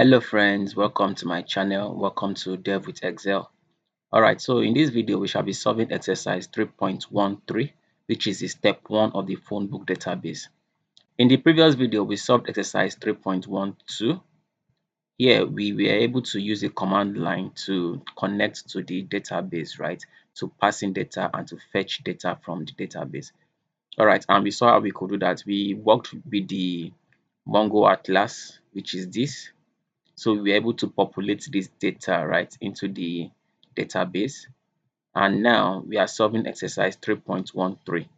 Hello friends, welcome to my channel. Welcome to Dev with Excel. Alright, so in this video we shall be solving exercise 3.13, which is the step 1 of the PhoneBook database. In the previous video we solved exercise 3.12. Here we were able to use a command line to connect to the database, right? To pass in data and to fetch data from the database. Alright, and we saw how we could do that. We worked with the Mongo Atlas, which is this. So we were able to populate this data right into the database. And now we are solving exercise 3.13.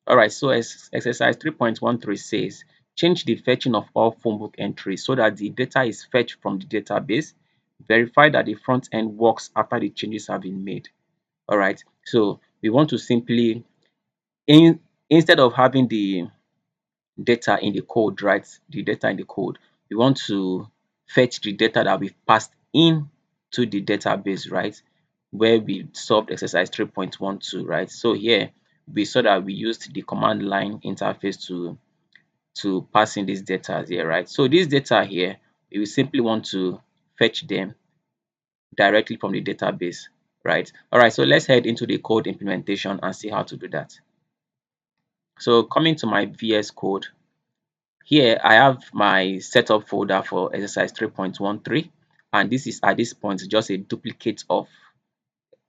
All right, so exercise 3.13 says change the fetching of all phonebook entries so that the data is fetched from the database. Verify that the front end works after the changes have been made. All right, so we want to simply, instead of having the data in the code, right? The data in the code. We want to fetch the data that we've passed in to the database, right? Where we solved exercise 3.12, right? So here we saw that we used the command line interface to pass in these data here, right? So this data here, we will simply want to fetch them directly from the database, right? All right, so let's head into the code implementation and see how to do that. So coming to my VS Code, here I have my setup folder for exercise 3.13, and this is at this point just a duplicate of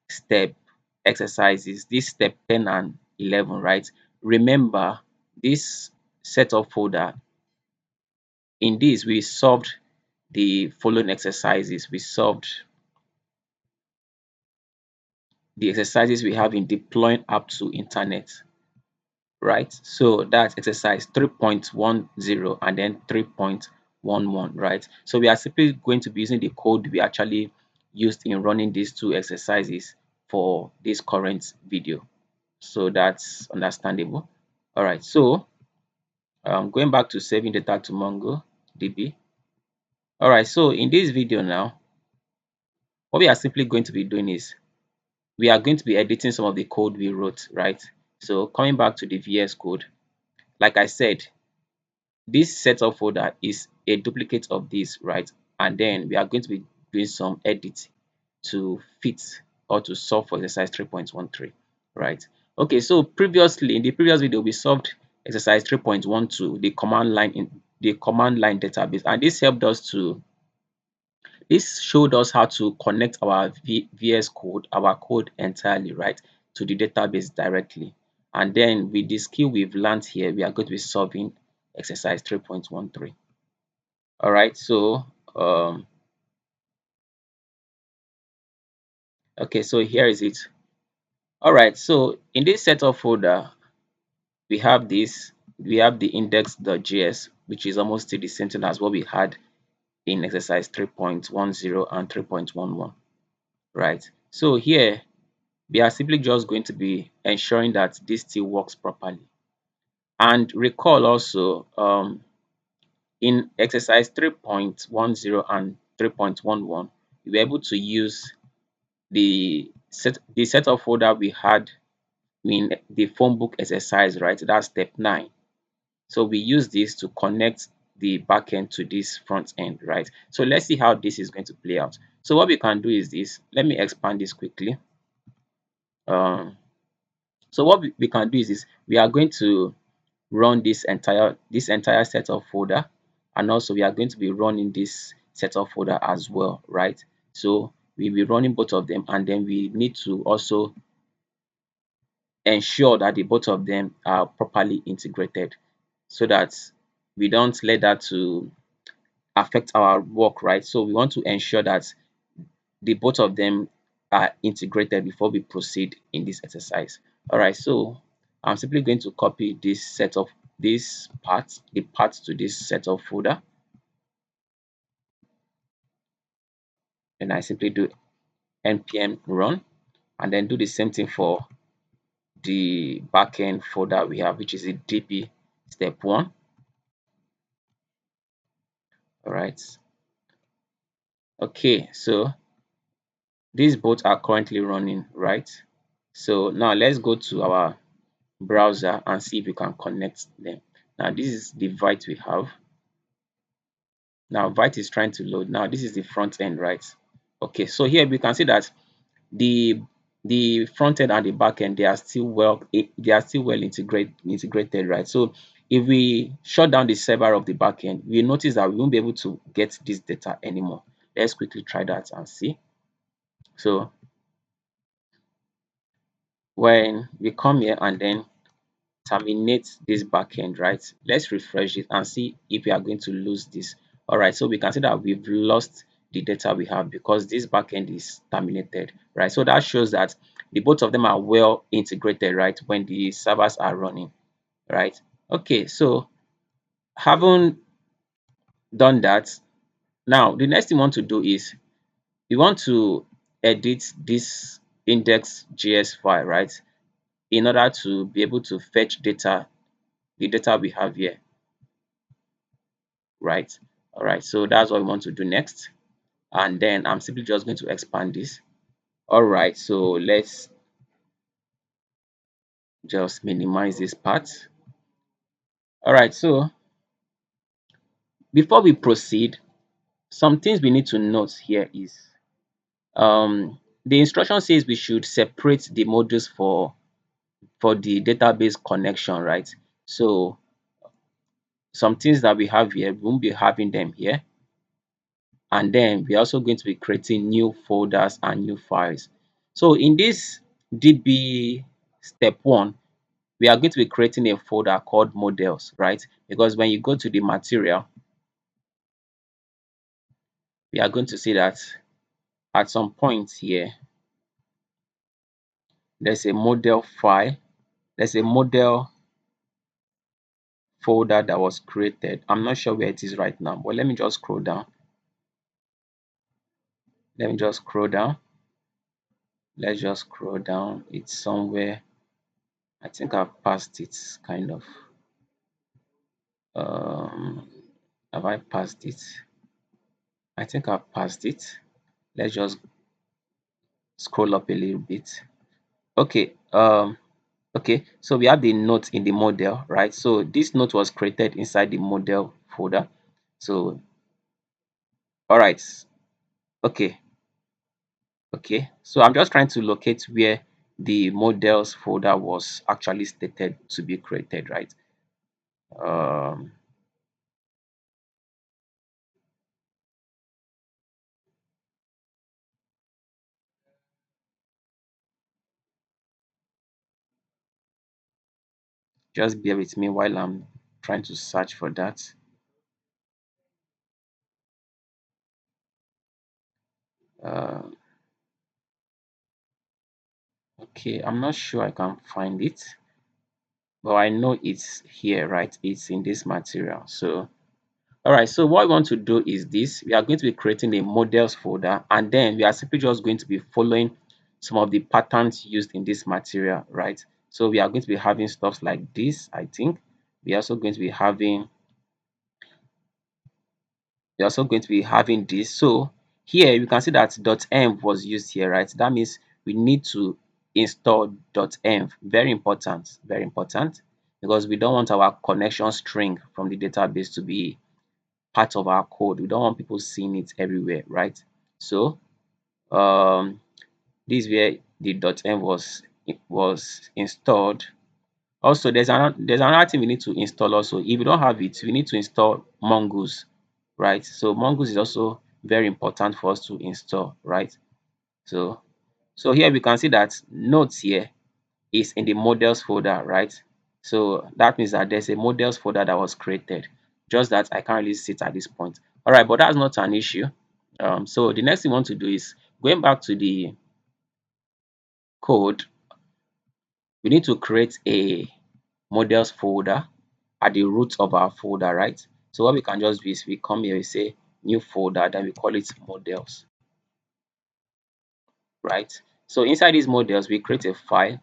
step exercises, this step 10 and 11, right? Remember, this setup folder, in this we solved the following exercises. We solved the exercises we have in deploying app to internet, right? So that's exercise 3.10 and then 3.11, right? So we are simply going to be using the code we actually used in running these two exercises for this current video. So that's understandable. All right, so going back to saving data to MongoDB. All right, so in this video now, what we are simply going to be doing is we are going to be editing some of the code we wrote, right? So coming back to the VS Code, like I said, this setup folder is a duplicate of this, right? And then we are going to be doing some edit to fit or to solve for exercise 3.13, right? Okay, so previously in the previous video we solved exercise 3.12, the command line in the command line database, and this showed us how to connect our VS Code, our code entirely, right, to the database directly. And then with the skill we've learned here, we are going to be solving exercise 3.13. All right, so okay, so here is it. All right, so in this setup folder, we have the index.js, which is almost still the same thing as what we had in exercise 3.10 and 3.11, right? So here we are simply just going to be ensuring that this still works properly. And recall also, in exercise 3.10 and 3.11, we were able to use the setup folder we had in the phone book exercise, right? That's step 9. So we use this to connect the backend to this front end, right? So let's see how this is going to play out. So what we can do is this. Let me expand this quickly. So what we can do is this. We are going to run this entire setup folder, and also we are going to be running this setup folder as well, right? So we'll be running both of them, and then we need to also ensure that the both of them are properly integrated so that we don't let that to affect our work, right? So we want to ensure that the both of them are integrated before we proceed in this exercise. All right, so I'm simply going to copy the parts to this setup folder, and I simply do npm run, and then do the same thing for the backend folder we have, which is a db step 1. All right, okay, so these both are currently running, right? So now let's go to our browser and see if we can connect them. Now this is the Vite we have. Now Vite is trying to load. Now this is the front end, right? Okay, so here we can see that the front end and the back end, they are still well integrated, right? So if we shut down the server of the back end, we notice that we won't be able to get this data anymore. Let's quickly try that and see. So when we come here and then terminate this backend, right? Let's refresh it and see if we are going to lose this. All right, so we can see that we've lost the data we have because this backend is terminated, right? So that shows that the both of them are well integrated, right? When the servers are running, right? Okay, so having done that, now the next thing we want to do is we want to edit this index.js file, right? In order to be able to fetch data, the data we have here, right? All right, so that's what we want to do next. And then I'm simply just going to expand this. All right, so let's just minimize this part. All right, so before we proceed, some things we need to note here is the instruction says we should separate the modules for the database connection, right? So some things that we have here, we won't be having them here. And then we're also going to be creating new folders and new files. So in this DB step 1, we are going to be creating a folder called models, right? Because when you go to the material, we are going to see that at some point here, there's a model file, there's a model folder that was created. I'm not sure where it is right now, but let me just scroll down. Let me just scroll down. Let's just scroll down. It's somewhere. I think I've passed it, kind of. Um, have I passed it? I think I've passed it. Let's just scroll up a little bit. Okay. Okay, so we have the note in the model, right? So this note was created inside the model folder. So, all right. Okay. Okay. So I'm just trying to locate where the models folder was actually stated to be created, right? Um, just bear with me while I'm trying to search for that. Uh, okay, I'm not sure I can find it, but I know it's here, right? It's in this material. So all right, so what we want to do is this. We are going to be creating a models folder, and then we are simply just going to be following some of the patterns used in this material, right? So we are going to be having stuff like this, I think. We're also going to be having we're also going to be having this. So here you can see that .env was used here, right? That means we need to install .env. Very important, because we don't want our connection string from the database to be part of our code. We don't want people seeing it everywhere, right? So this is where the .env was installed. Also, there's another thing we need to install also. If you don't have it, we need to install Mongoose, right? So Mongoose is also very important for us to install, right? So here we can see that notes here is in the models folder, right? So that means that there's a models folder that was created, just that I can't really see it at this point. All right, but that's not an issue. So the next thing we want to do is going back to the code, we need to create a models folder at the root of our folder, right? So what we can just do is we come here, we say new folder, then we call it models, right? So inside these models, we create a file.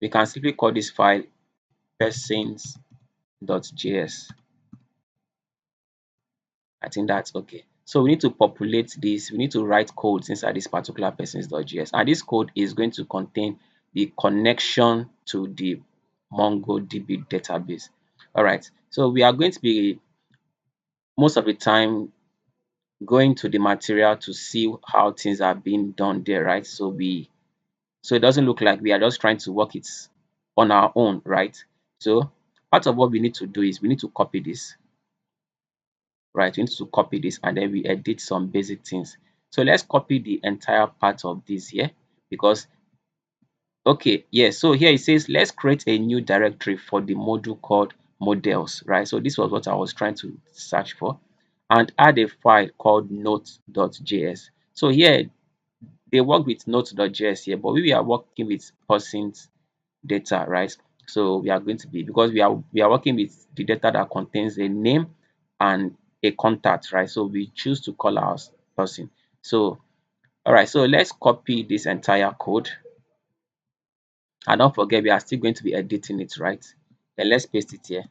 We can simply call this file persons.js. I think that's okay. So we need to populate this. We need to write codes inside this particular persons.js. And this code is going to contain the connection to the MongoDB database. All right. So we are going to be most of the time going to the material to see how things are being done there, right? So it doesn't look like we are just trying to work it on our own, right? So part of what we need to do is we need to copy this, right? We need to copy this and then we edit some basic things. So let's copy the entire part of this here because okay, yes. So here it says let's create a new directory for the module called models, right? So this was what I was trying to search for and add a file called notes.js. So here they work with notes.js here, but we are working with person's data, right? So we are going to be because we are working with the data that contains a name and a contact, right? So we choose to call our person. So all right, so let's copy this entire code. And don't forget, we are still going to be editing it, right? Then let's paste it here.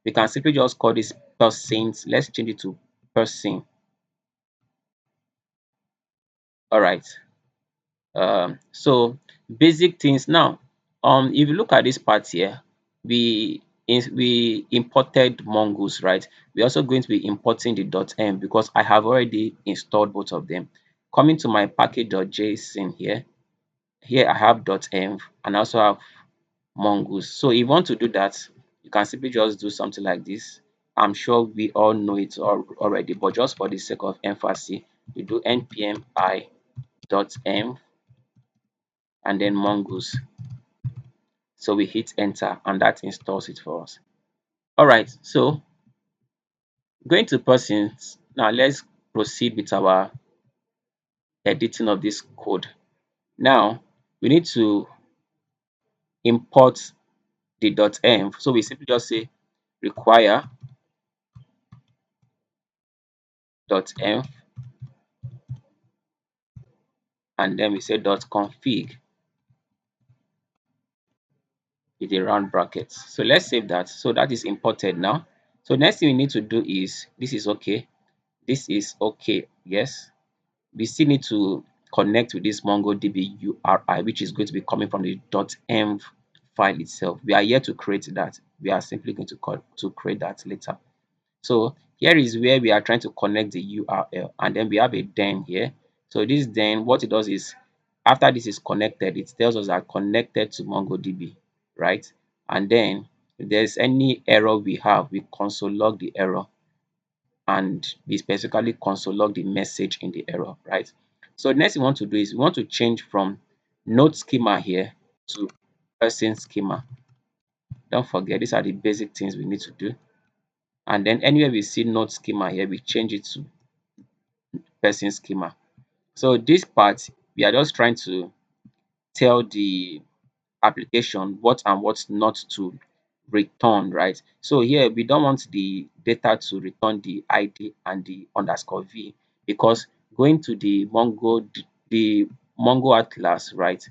We can simply just call this persons. Let's change it to person. All right. So basic things now. If you look at this part here, we imported Mongoose, right? We're also going to be importing the .m because I have already installed both of them. Coming to my package.json here, here I have .env and I also have Mongoose. So if you want to do that, you can simply just do something like this. I'm sure we all know it already, but just for the sake of emphasis, you do npm i.env and then Mongoose. So we hit enter and that installs it for us. All right, so going to persons, now let's proceed with our editing of this code. Now we need to import the .env. So we simply just say require .env and then we say .config with a round bracket. So let's save that. So that is imported now. So next thing we need to do is this is okay. This is okay. Yes. We still need to connect with this MongoDB URI, which is going to be coming from the .env file itself. We are here to create that. We are simply going to create that later. So here is where we are trying to connect the URL, and then we have a then here. So this then, what it does is after this is connected, it tells us that connected to MongoDB, right? And then if there's any error we have, we console log the error and we specifically console log the message in the error, right? So next we want to do is we want to change from node schema here to person schema. Don't forget, these are the basic things we need to do. And then anywhere we see node schema here, we change it to person schema. So this part, we are just trying to tell the application what and what not to return, right? So here we don't want the data to return the ID and the underscore v because going to the Mongo Atlas, right?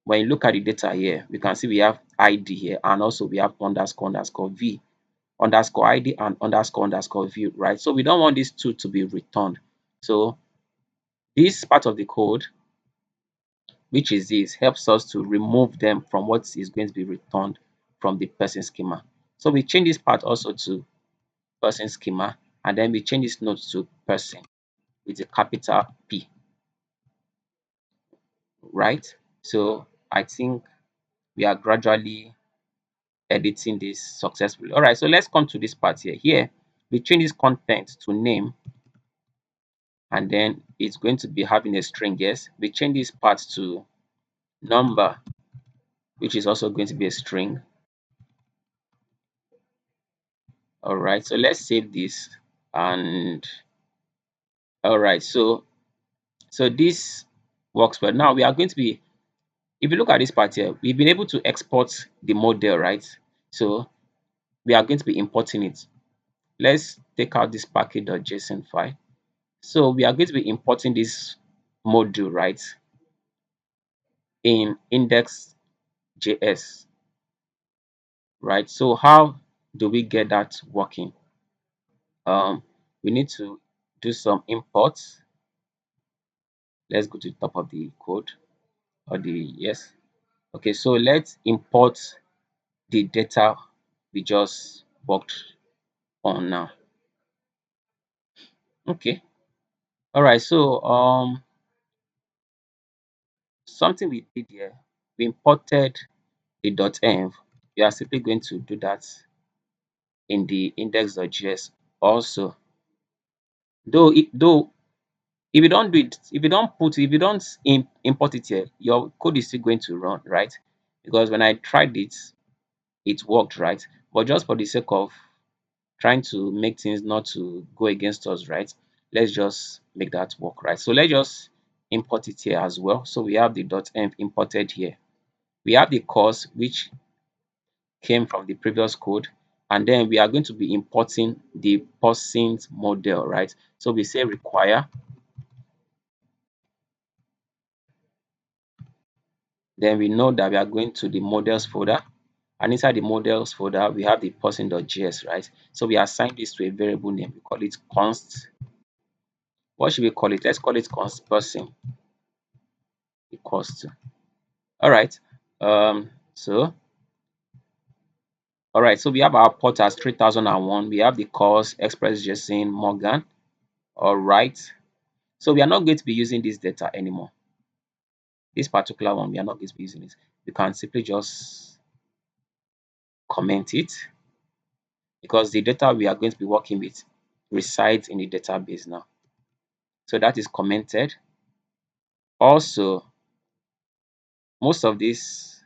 When you look at the data here, we can see we have ID here and also we have underscore v, underscore ID and underscore v, right? So we don't want these two to be returned. So this part of the code, which is this, helps us to remove them from what is going to be returned from the person schema. So we change this part also to person schema, and then we change this node to person with a capital P, right? So I think we are gradually editing this successfully. All right, so let's come to this part here. Here, we change this content to name, and then it's going to be having a string. Yes, we change this part to number, which is also going to be a string. All right, so let's save this. And all right, so this works well. Now we are going to be, if you look at this part here, we've been able to export the model, right? So we are going to be importing it. Let's take out this package.json file. So we are going to be importing this module, right, in index.js, right? So how do we get that working? We need to do some imports. Let's go to the top of the code or the yes. Okay, so let's import the data we just worked on now. Okay. All right. So something we did here, we imported the .env. We are simply going to do that in the index.js also. Though if you don't do it, if you don't import it here, your code is still going to run, right? Because when I tried it, it worked, right? But just for the sake of trying to make things not to go against us, right? Let's just make that work, right? So let's just import it here as well. So we have the .env imported here. We have the course which came from the previous code, and then we are going to be importing the persons model, right? So we say require, then we know that we are going to the models folder, and inside the models folder we have the person.js, right? So we assign this to a variable name. We call it const. What should we call it? Let's call it const person equals to. All right. So all right. So we have our port as 3001. We have the course express.json Morgan. All right. So we are not going to be using this data anymore. This particular one, we are not going to be using it. We can simply just comment it because the data we are going to be working with resides in the database now. So that is commented. Also, most of these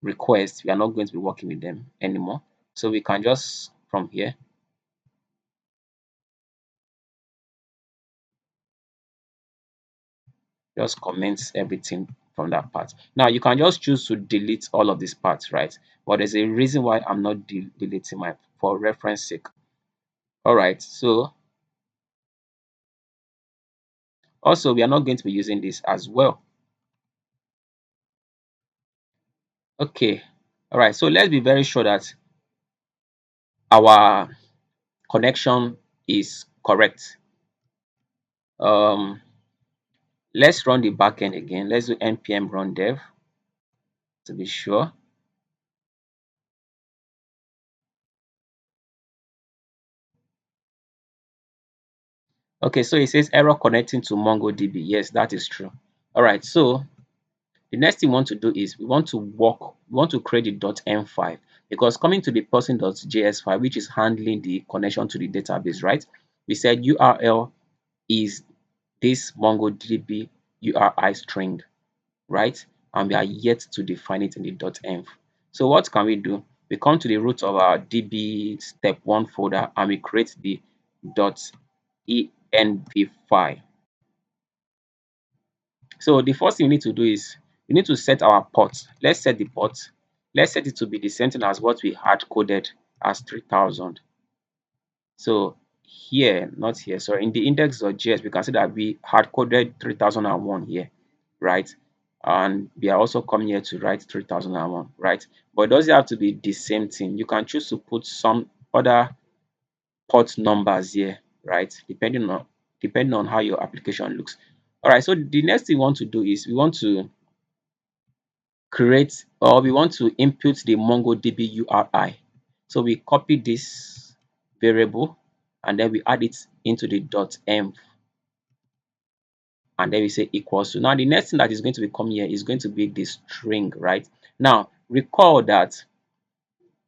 requests, we are not going to be working with them anymore. So we can just from here, just comment everything from that part. Now you can just choose to delete all of these parts, right? But there's a reason why I'm not deleting my for reference sake. All right, so also we are not going to be using this as well. Okay. All right. So let's be very sure that our connection is correct. Um, let's run the backend again. Let's do npm run dev to be sure. Okay, so it says error connecting to MongoDB. Yes, that is true. All right. So the next thing we want to do is we want to create the .env file because coming to the person.js file, which is handling the connection to the database, right? We said URL is this MongoDB URI string, right? And we are yet to define it in the .env. So what can we do? We come to the root of our db step 1 folder and we create the .env file. So the first thing we need to do is we need to set our port. Let's set the port. Let's set it to be the same thing as what we had coded as 3000. So here, not here, so in the index.js, we can see that we hard coded 3001 here, right? And we are also coming here to write 3001, right? But it doesn't have to be the same thing. You can choose to put some other port numbers here, right? Depending on how your application looks. All right, so the next thing we want to do is we want to create or we want to input the MongoDB URI. So we copy this variable and then we add it into the .env and then we say equals to. Now the next thing that is going to be coming here is going to be the string, right? Now recall that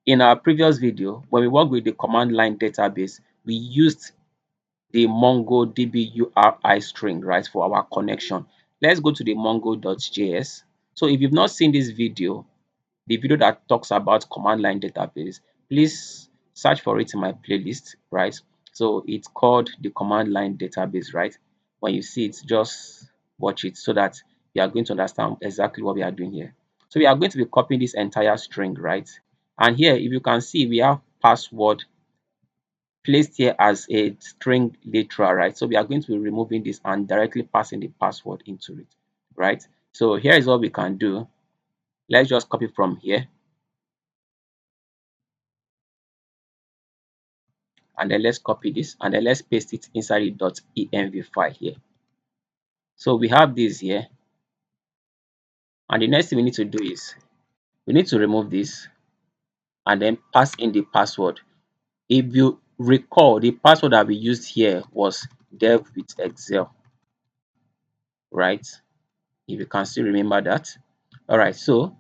in our previous video when we worked with the command line database, we used the MongoDB URI string, right, for our connection. Let's go to the mongo.js. So if you've not seen this video, the video that talks about command line database, please search for it in my playlist, right? So it's called the command line database, right? When you see it, just watch it so that you are going to understand exactly what we are doing here. So we are going to be copying this entire string, right? And here, if you can see, we have password placed here as a string literal, right? So we are going to be removing this and directly passing the password into it, right? So here is what we can do. Let's just copy from here and then let's copy this and then let's paste it inside the .env file here. So we have this here, and the next thing we need to do is we need to remove this and then pass in the password. If you recall, the password that we used here was dev with Excel, right? If you can still remember that. All right, so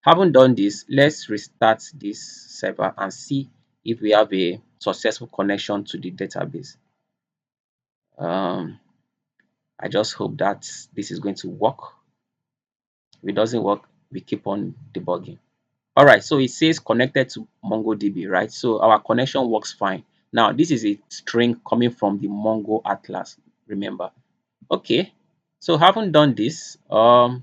having done this, let's restart this server and see if we have a successful connection to the database. I just hope that this is going to work. If it doesn't work, we keep on debugging. All right, so it says connected to MongoDB, right? So our connection works fine. Now, this is a string coming from the Mongo Atlas, remember. Okay, so having done this, the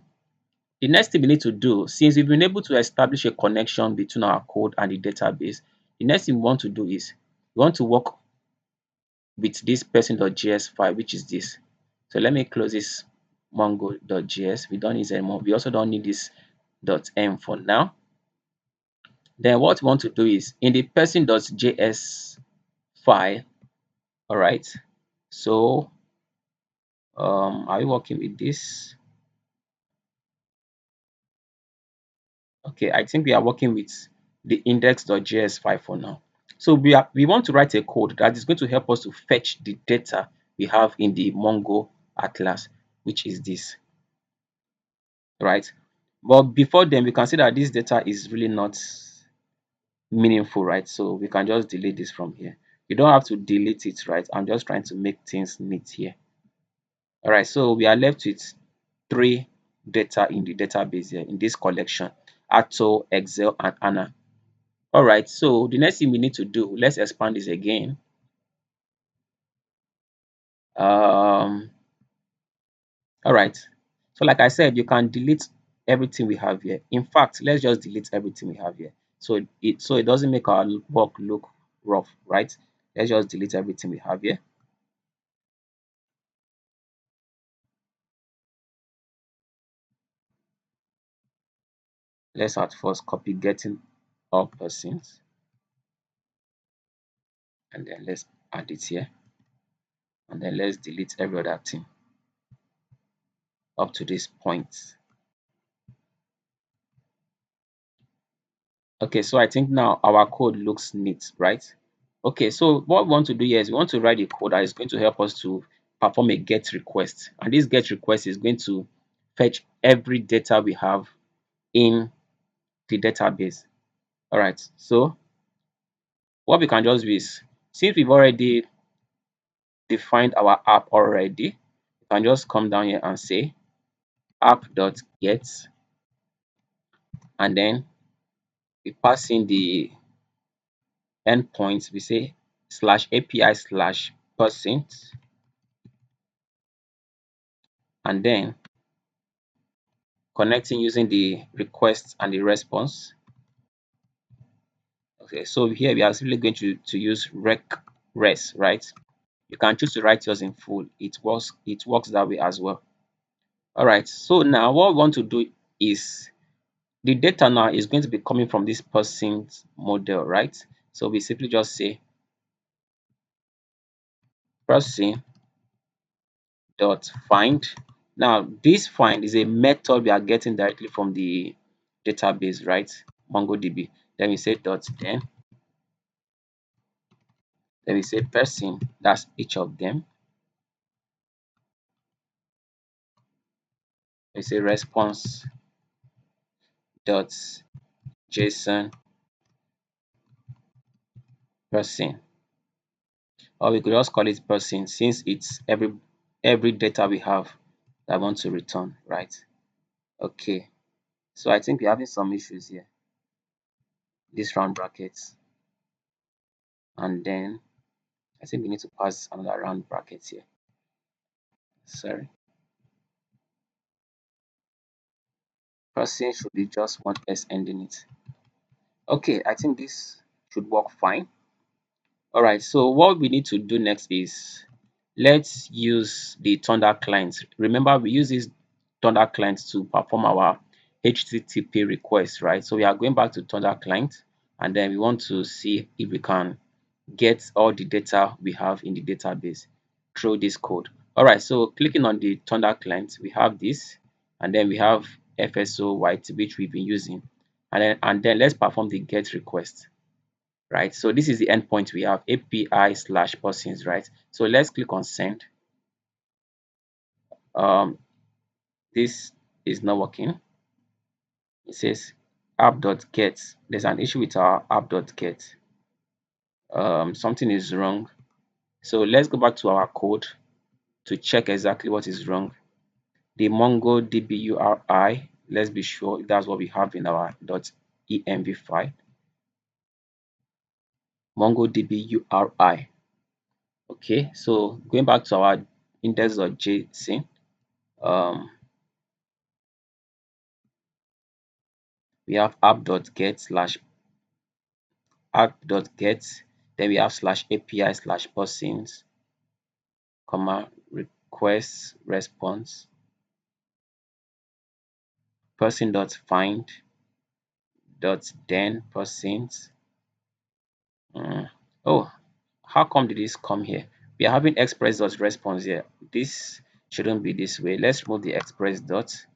next thing we need to do, since we've been able to establish a connection between our code and the database, the next thing we want to do is we want to work with this person.js file, which is this. So let me close this mongo.js. We don't need it anymore. We also don't need this .m for now. Then what we want to do is in the person.js file, all right. So are we working with this? Okay, I think we are working with the index.js file for now. So we want to write a code that is going to help us to fetch the data we have in the Mongo Atlas, which is this, right? But before then, we can see that this data is really not meaningful, right? So we can just delete this from here. You don't have to delete it, right? I'm just trying to make things neat here. All right, so we are left with 3 data in the database here in this collection: Atto, Excel, and Anna. All right, so the next thing we need to do, let's expand this again. Um, all right, so like I said, you can delete everything we have here. In fact, let's just delete everything we have here. So it doesn't make our work look rough, right? Let's just delete everything we have here. Let's at first copy getting all persons, and then let's add it here, and then let's delete every other thing up to this point. Okay, so I think now our code looks neat, right? Okay, so what we want to do here is we want to write a code that is going to help us to perform a get request. And this get request is going to fetch every data we have in the database. All right, so what we can just do is, since we've already defined our app already, we can just come down here and say app.get, and then we pass in the endpoints. We say /API/person, and then connecting using the request and the response. Okay, so here we are simply going to use res, right? You can choose to write yours in full. It works that way as well. All right, so now what we want to do is the data now is going to be coming from this person's model, right? So we simply just say person dot find. Now this find is a method we are getting directly from the database, right? MongoDB. Then we say dot then we say person, that's each of them. We say response dot json person, or we could just call it person since it's every data we have that I want to return, right? Okay, so I think we're having some issues here. This round brackets, and then I think we need to pass another round brackets here. Sorry, person should be just one s ending it. Okay, I think this should work fine. All right, so what we need to do next is let's use the Thunder client. Remember, we use this Thunder client to perform our HTTP request, right? So we are going back to Thunder client, and then we want to see if we can get all the data we have in the database through this code. All right, so clicking on the Thunder client, we have this, and then we have FSO white, which we've been using, and then let's perform the get request. right? So this is the endpoint we have, API/persons, right? So let's click on send. Um, this is not working. It says app.get. There's an issue with our app.get. Something is wrong. So let's go back to our code to check exactly what is wrong. The MongoDB URI, let's be sure that's what we have in our .env file. MongoDB URI. Okay, so going back to our index.json, um, we have app.get, then we have /API/persons, comma, request response, person.find dot then persons. Oh, how come did this come here? We are having express.response here. This shouldn't be this way. Let's remove the express dot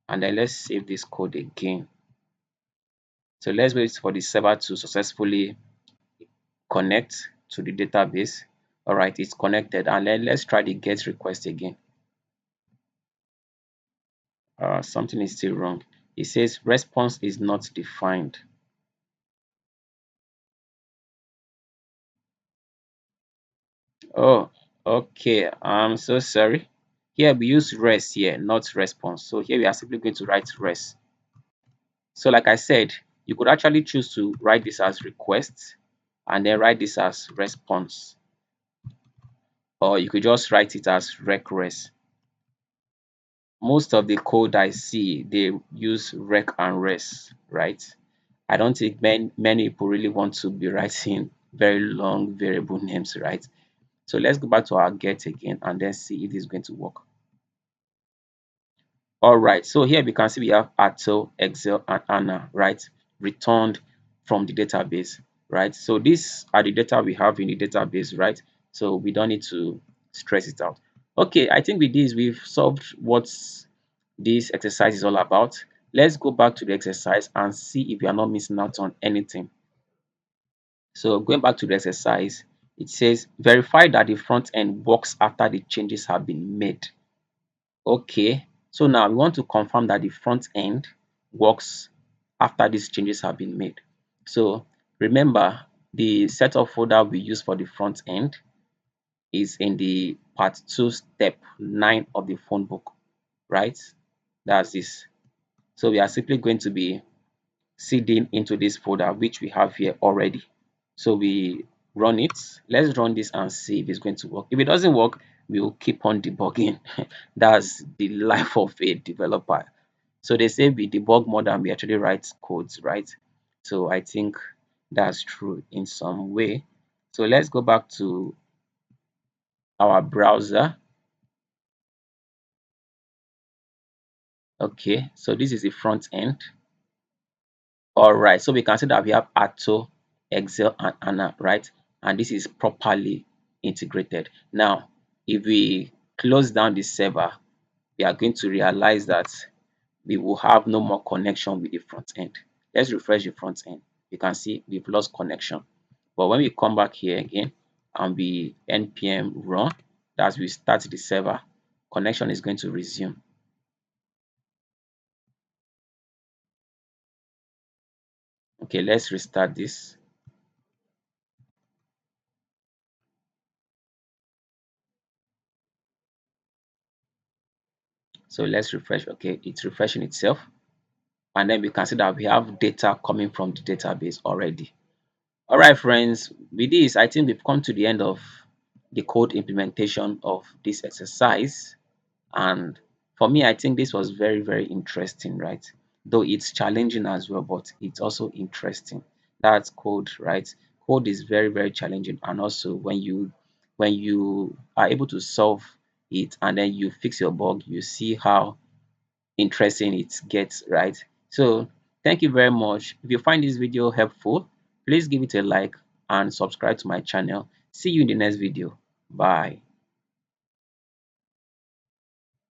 and then let's save this code again. So let's wait for the server to successfully connect to the database. All right, it's connected, and then let's try the get request again. Something is still wrong. It says response is not defined. Oh, okay. I'm so sorry. Here we use res here, not response. So here we are simply going to write res. So like I said, you could actually choose to write this as request and then write this as response, or you could just write it as res. Most of the code I see, they use rec and res, right? I don't think many people really want to be writing very long variable names, right? So let's go back to our get again and then see if this is going to work. All right, so here we can see we have Ato, Excel, and Anna, right? Returned from the database, right? So these are the data we have in the database, right? So we don't need to stress it out. Okay, I think with this, we've solved what this exercise is all about. Let's go back to the exercise and see if we are not missing out on anything. So going back to the exercise, it says verify that the front end works after the changes have been made. Okay, so now we want to confirm that the front end works after these changes have been made. So remember, the setup folder we use for the front end is in the part 2 step 9 of the phone book, right? That's this. So we are simply going to be seeding into this folder which we have here already. So we run it. Let's run this and see if it's going to work. If it doesn't work, we will keep on debugging. That's the life of a developer. So they say we debug more than we actually write codes, right? So I think that's true in some way. So let's go back to our browser. Okay, so this is the front end. All right, so we can see that we have Atto, Excel, and Anna, right? And this is properly integrated. Now, if we close down the server, we are going to realize that we will have no more connection with the front end. Let's refresh the front end. You can see we've lost connection. But when we come back here again and we npm run, as we start the server, connection is going to resume. Okay, let's restart this. So let's refresh. Okay, it's refreshing itself. And then we can see that we have data coming from the database already. All right, friends, with this, I think we've come to the end of the code implementation of this exercise. And for me, I think this was very, very interesting, right? Though it's challenging as well, but it's also interesting. That's code, right? Code is very, very challenging. And also when you are able to solve it and then you fix your bug, you see how interesting it gets, right? So thank you very much. If you find this video helpful, please give it a like and subscribe to my channel. See you in the next video. Bye.